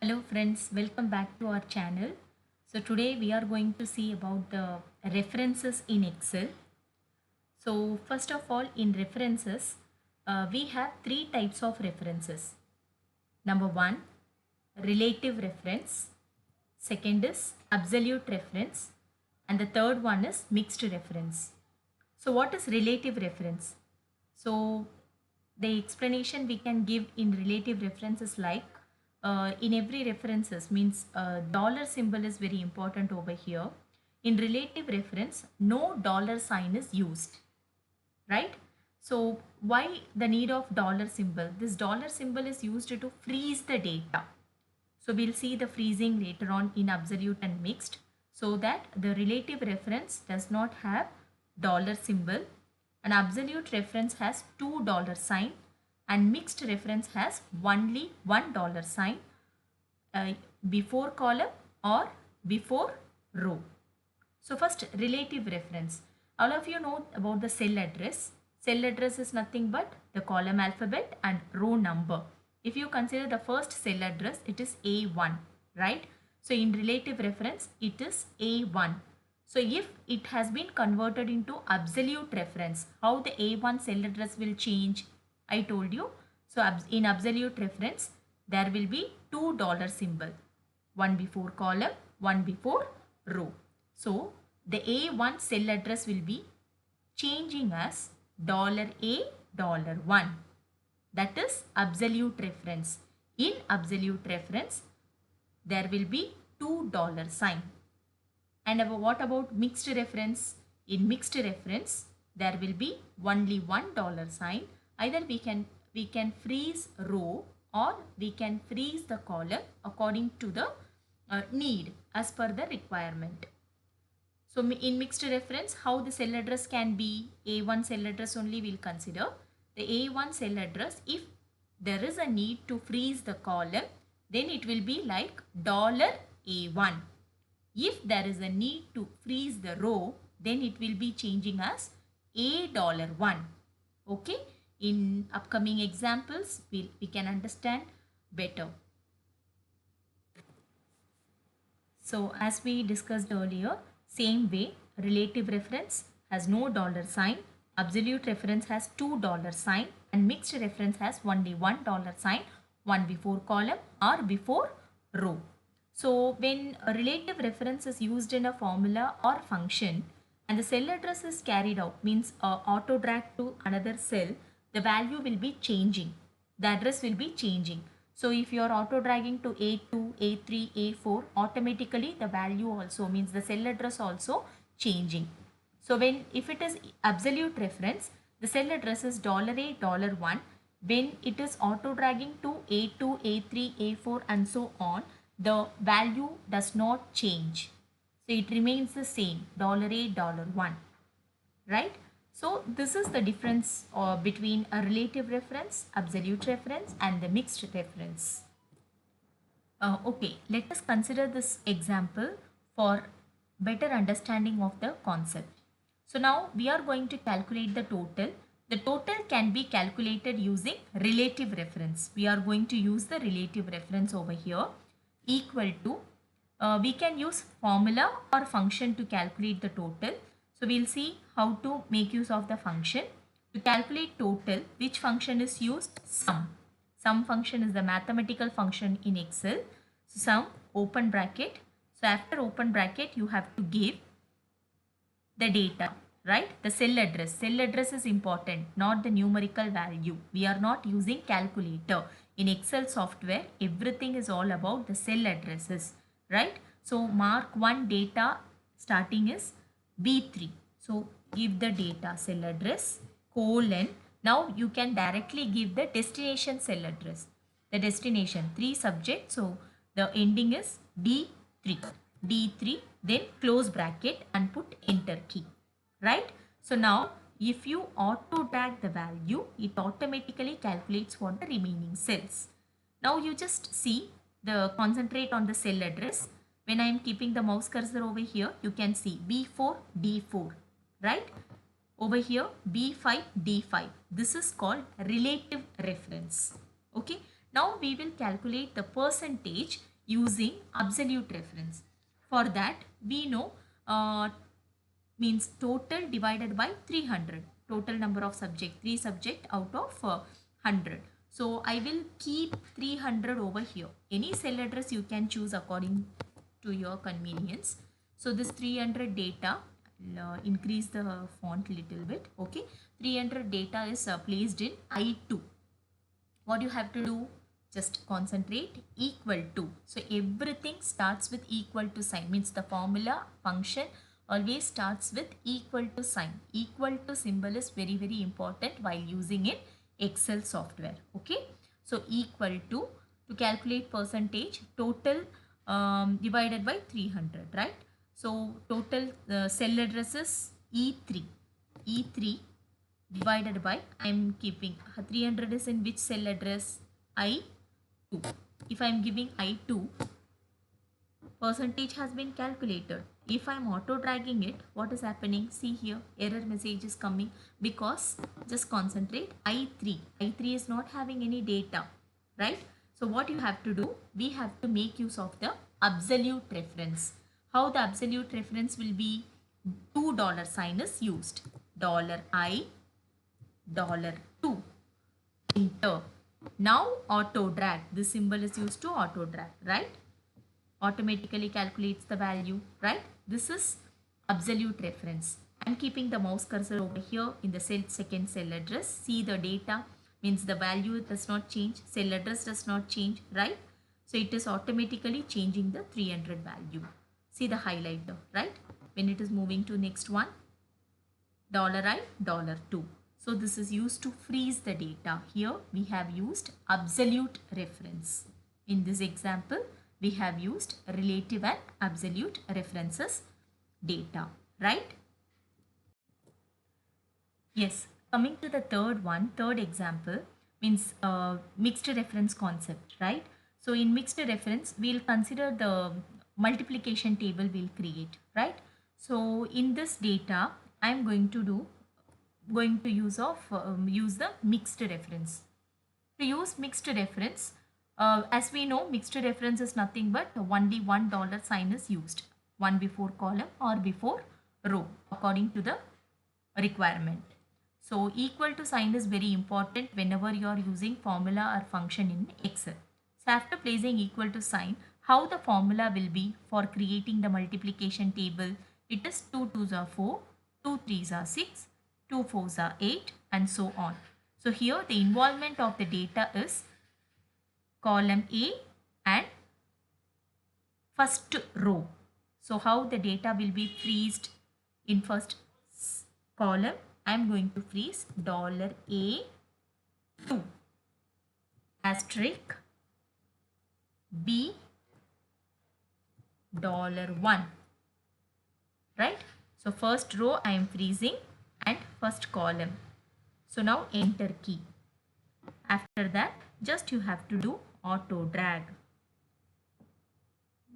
Hello friends, welcome back to our channel. So today we are going to see about the references in Excel. So first of all, in references, we have three types of references. Number one, relative reference. Second is absolute reference. And the third one is mixed reference. So what is relative reference? So the explanation we can give in relative references like in every references means dollar symbol is very important over here. In relative reference, no dollar sign is used, right? So why the need of dollar symbol? This dollar symbol is used to freeze the data. So we'll see the freezing later on in absolute and mixed, so that the relative reference does not have dollar symbol. An absolute reference has $2 sign and mixed reference has only $1 sign uh, before column or before row. So first, relative reference. All of you know about the cell address. Cell address is nothing but the column alphabet and row number. If you consider the first cell address, it is A1, right? So in relative reference, it is A1. So if it has been converted into absolute reference, how the A1 cell address will change? I told you. So in absolute reference, there will be $2 symbol. One before column, one before row. So the A1 cell address will be changing as $A $1. That is absolute reference. In absolute reference, there will be $2 sign. And what about mixed reference? In mixed reference, there will be only $1 sign. Either we can freeze row or we can freeze the column according to the need as per the requirement. So in mixed reference, how the cell address can be? A1 cell address only we'll consider. The A1 cell address, if there is a need to freeze the column, then it will be like $A1. If there is a need to freeze the row, then it will be changing as $1. Okay, in upcoming examples, we can understand better. So as we discussed earlier, same way, relative reference has no dollar sign, absolute reference has $2 sign, and mixed reference has only $1 sign, one before column or before row. So when a relative reference is used in a formula or function and the cell address is carried out, means auto drag to another cell, the value will be changing. The address will be changing. So if you are auto dragging to A2, A3, A4, automatically the value also means the cell address also changing. So if it is absolute reference, the cell address is $A $1. When it is auto dragging to A2, A3, A4 and so on, the value does not change. So it remains the same $A $1, right? So this is the difference between a relative reference, absolute reference and the mixed reference. Okay, let us consider this example for better understanding of the concept. So now we are going to calculate the total. The total can be calculated using relative reference. We are going to use the relative reference over here, equal to, we can use formula or function to calculate the total. So we'll see how to make use of the function. To calculate total, which function is used? Sum. Sum function is the mathematical function in Excel. So sum, open bracket. So after open bracket, you have to give the data, right? The cell address. Cell address is important, not the numerical value. We are not using calculator. In Excel software, everything is all about the cell addresses, right? So mark 1 data starting is B3. So give the data cell address, colon. Now you can directly give the destination cell address. The destination 3 subject. So the ending is D3. D3, then close bracket and put enter key, right? So now if you auto drag the value, it automatically calculates for the remaining cells. Now you just see the concentrate on the cell address. When I am keeping the mouse cursor over here, you can see B4, D4, right? Over here B5, D5. This is called relative reference. Okay. Now we will calculate the percentage using absolute reference. For that, we know means total divided by 300. Total number of subject, 3 subject out of 100. So I will keep 300 over here. Any cell address you can choose according to your convenience. So this 300 data, increase the font little bit. Okay, 300 data is placed in I2. What you have to do? Just concentrate equal to. So everything starts with equal to sign, means the formula function always starts with equal to sign. Equal to symbol is very important while using in Excel software. Okay, so equal to calculate percentage total divided by 300, right? So total cell address is E3 divided by, I am keeping 300 is in which cell address? I2. If I am giving I2, percentage has been calculated. If I am auto dragging it, what is happening? See here, error message is coming because, just concentrate, I3 is not having any data, right? So what you have to do? We have to make use of the absolute reference. How the absolute reference will be? $2 sign is used. $I, $2, enter. Now auto drag, this symbol is used to auto drag, right? Automatically calculates the value, right? This is absolute reference. I'm keeping the mouse cursor over here in the second cell address. See the data, means the value does not change, cell address does not change, right? So it is automatically changing the 300 value. See the highlighter, right? When it is moving to next one, $I, $2. So this is used to freeze the data. Here we have used absolute reference. In this example, we have used relative and absolute references data, right? Yes, coming to the third example, means mixed reference concept, right? So in mixed reference, we'll consider the multiplication table we'll create, right? So in this data, I'm going to use the mixed reference. To use mixed reference, as we know, mixed reference is nothing but only $1 sign is used, one before column or before row according to the requirement. So equal to sign is very important whenever you are using formula or function in Excel. So after placing equal to sign, how the formula will be for creating the multiplication table? It is 2 2s are 4, 2 3s are 6, 2 4s are 8, and so on. So here the involvement of the data is column A and first row. So how the data will be freezed? In first column, I am going to freeze $A2 asterisk B $1, right? So first row I am freezing and first column. So now enter key. After that, just you have to do auto drag.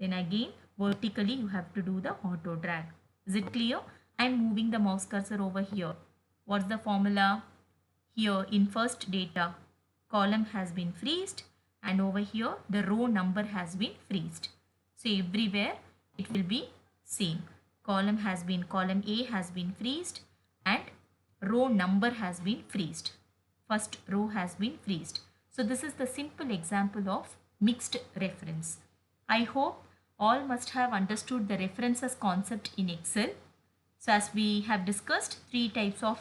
Then again vertically you have to do the auto drag. Is it clear? I am moving the mouse cursor over here. What's the formula? Here in first data, column has been freezed, and over here the row number has been freezed. So everywhere it will be same. Column A has been freezed and row number has been freezed. First row has been freezed. So this is the simple example of mixed reference. I hope all must have understood the references concept in Excel. So as we have discussed, 3 types of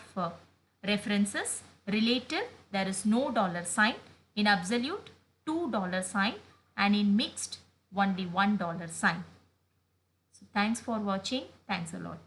references. Relative, there is no dollar sign. In absolute, $2 sign, and in mixed, only $1 sign. So thanks for watching. Thanks a lot.